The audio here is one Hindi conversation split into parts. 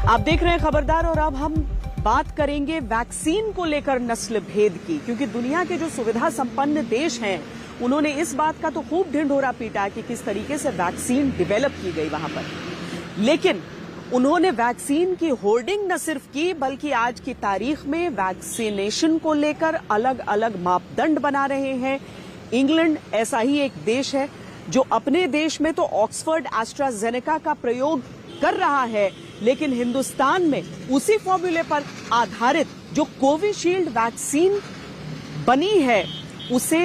आप देख रहे हैं खबरदार और अब हम बात करेंगे वैक्सीन को लेकर नस्ल भेद की, क्योंकि दुनिया के जो सुविधा संपन्न देश हैं उन्होंने इस बात का तो खूब ढिंढोरा पीटा कि किस तरीके से वैक्सीन डेवलप की गई वहां पर, लेकिन उन्होंने वैक्सीन की होर्डिंग न सिर्फ की बल्कि आज की तारीख में वैक्सीनेशन को लेकर अलग अलग मापदंड बना रहे हैं। इंग्लैंड ऐसा ही एक देश है जो अपने देश में तो ऑक्सफोर्ड एस्ट्राजेनेका का प्रयोग कर रहा है, लेकिन हिंदुस्तान में उसी फॉर्मूले पर आधारित जो कोविशील्ड वैक्सीन बनी है उसे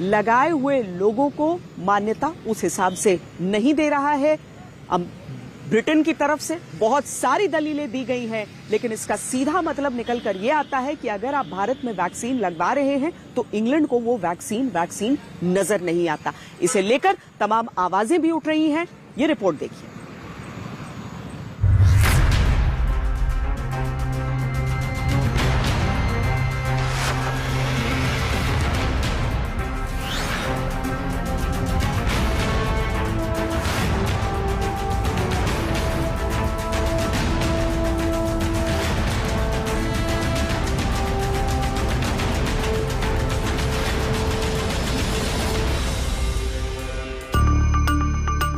लगाए हुए लोगों को मान्यता उस हिसाब से नहीं दे रहा है। ब्रिटेन की तरफ से बहुत सारी दलीलें दी गई हैं, लेकिन इसका सीधा मतलब निकल कर यह आता है कि अगर आप भारत में वैक्सीन लगवा रहे हैं तो इंग्लैंड को वो वैक्सीन नजर नहीं आता। इसे लेकर तमाम आवाजें भी उठ रही हैं। ये रिपोर्ट देखिए।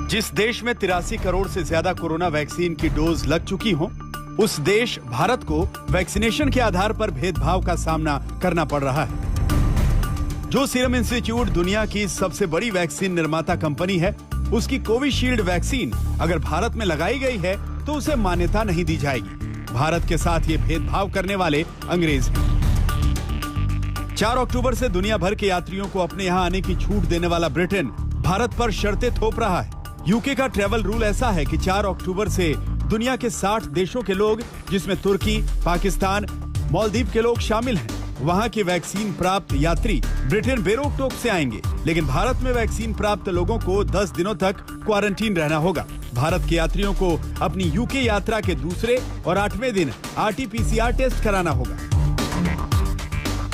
जिस देश में 83 करोड़ से ज्यादा कोरोना वैक्सीन की डोज लग चुकी हो, उस देश भारत को वैक्सीनेशन के आधार पर भेदभाव का सामना करना पड़ रहा है। जो सीरम इंस्टीट्यूट दुनिया की सबसे बड़ी वैक्सीन निर्माता कंपनी है, उसकी कोविशील्ड वैक्सीन अगर भारत में लगाई गई है तो उसे मान्यता नहीं दी जाएगी। भारत के साथ ये भेदभाव करने वाले अंग्रेज हैं। 4 अक्टूबर से दुनिया भर के यात्रियों को अपने यहाँ आने की छूट देने वाला ब्रिटेन भारत पर शर्तें थोप रहा है। यूके का ट्रैवल रूल ऐसा है कि 4 अक्टूबर से दुनिया के 60 देशों के लोग, जिसमें तुर्की, पाकिस्तान, मालदीव के लोग शामिल हैं, वहां के वैक्सीन प्राप्त यात्री ब्रिटेन बेरोक टोक से आएंगे, लेकिन भारत में वैक्सीन प्राप्त लोगों को 10 दिनों तक क्वारंटीन रहना होगा। भारत के यात्रियों को अपनी यूके यात्रा के दूसरे और 8वें दिन RT-PCR टेस्ट कराना होगा।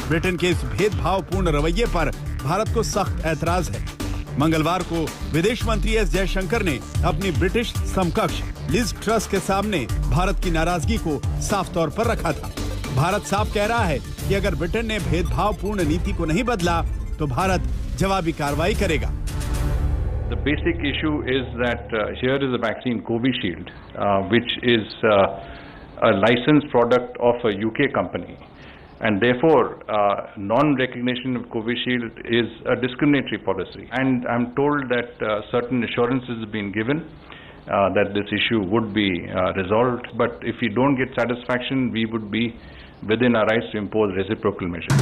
ब्रिटेन के इस भेदभावपूर्ण रवैये पर भारत को सख्त ऐतराज है। मंगलवार को विदेश मंत्री एस जयशंकर ने अपनी ब्रिटिश समकक्ष लिज ट्रस के सामने भारत की नाराजगी को साफ तौर पर रखा था। भारत साफ कह रहा है कि अगर ब्रिटेन ने भेदभावपूर्ण नीति को नहीं बदला तो भारत जवाबी कार्रवाई करेगा। The basic issue is that here is a vaccine Covishield, which is a licensed product of a UK company. And therefore, non-recognition of Covishield is a discriminatory policy. And I'm told that certain assurances have been given that this issue would be resolved. But if we don't get satisfaction, we would be within our rights to impose reciprocal measures.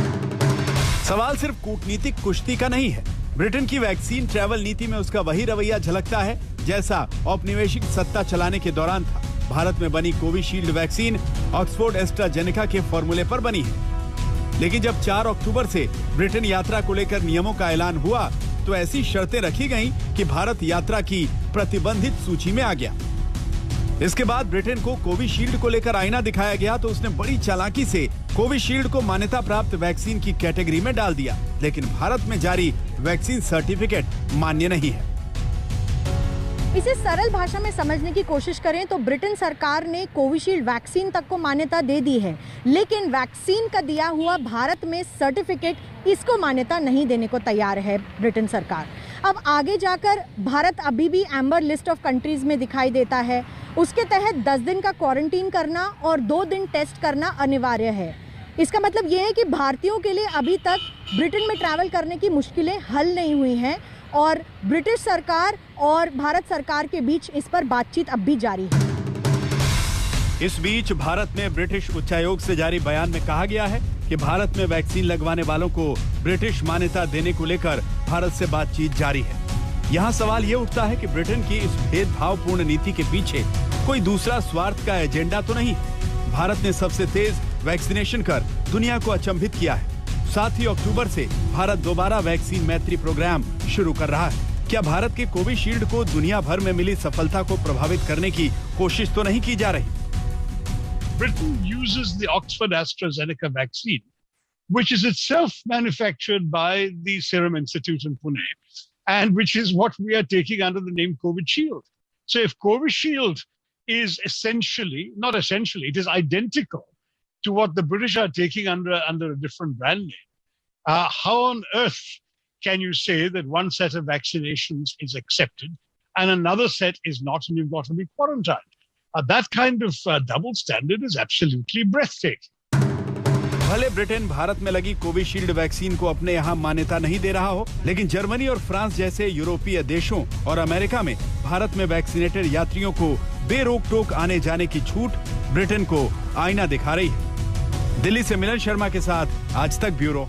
सवाल सिर्फ कूटनीतिक कुश्ती का नहीं है। ब्रिटेन की वैक्सीन ट्रैवल नीति में उसका वही रवैया झलकता है जैसा औपनिवेशिक सत्ता चलाने के दौरान था। भारत में बनी कोविशील्ड वैक्सीन ऑक्सफोर्ड एस्ट्राजेनेका के फॉर्मूले पर बनी है, लेकिन जब 4 अक्टूबर से ब्रिटेन यात्रा को लेकर नियमों का ऐलान हुआ तो ऐसी शर्तें रखी गईं कि भारत यात्रा की प्रतिबंधित सूची में आ गया। इसके बाद ब्रिटेन को कोविशील्ड को लेकर आईना दिखाया गया तो उसने बड़ी चालाकी से कोविशील्ड को मान्यता प्राप्त वैक्सीन की कैटेगरी में डाल दिया, लेकिन भारत में जारी वैक्सीन सर्टिफिकेट मान्य नहीं है। इसे सरल भाषा में समझने की कोशिश करें तो ब्रिटेन सरकार ने कोविशील्ड वैक्सीन तक को मान्यता दे दी है, लेकिन वैक्सीन का दिया हुआ भारत में सर्टिफिकेट इसको मान्यता नहीं देने को तैयार है ब्रिटेन सरकार। अब आगे जाकर भारत अभी भी एम्बर लिस्ट ऑफ कंट्रीज में दिखाई देता है। उसके तहत 10 दिन का क्वारंटीन करना और 2 दिन टेस्ट करना अनिवार्य है। इसका मतलब यह है कि भारतीयों के लिए अभी तक ब्रिटेन में ट्रैवल करने की मुश्किलें हल नहीं हुई हैं और ब्रिटिश सरकार और भारत सरकार के बीच इस पर बातचीत अब भी जारी है। इस बीच भारत में ब्रिटिश उच्चायोग से जारी बयान में कहा गया है कि भारत में वैक्सीन लगवाने वालों को ब्रिटिश मान्यता देने को लेकर भारत से बातचीत जारी है। यहाँ सवाल ये उठता है कि ब्रिटेन की इस भेदभावपूर्ण नीति के पीछे कोई दूसरा स्वार्थ का एजेंडा तो नहीं। भारत ने सबसे तेज वैक्सीनेशन कर दुनिया को अचंभित किया है। साथ ही अक्टूबर से भारत दोबारा वैक्सीन मैत्री प्रोग्राम शुरू कर रहा है। क्या भारत के कोविशील्ड को दुनिया भर में मिली सफलता को प्रभावित करने की कोशिश तो नहीं की जा रही? Britain uses the Oxford AstraZeneca vaccine, which is itself manufactured by the Serum Institute in Pune, and which is what we are taking under the name Covishield. So if Covishield is essentially, not essentially, it is identical to what the British are taking under a different brand name. How on earth can you say that one set of vaccinations is accepted and another set is not, and you've got to be quarantined? That kind of double standard is absolutely breathtaking. भले ब्रिटेन भारत में लगी कोविशील्ड वैक्सीन को अपने यहाँ मान्यता नहीं दे रहा हो, लेकिन जर्मनी और फ्रांस जैसे यूरोपीय देशों और अमेरिका में भारत में वैक्सीनेटेड यात्रियों को बेरोक टोक आने जाने की छूट ब्रिटेन को आईना दिखा रही है। दिल्ली से मिलन शर्मा के साथ आज तक ब्यूरो।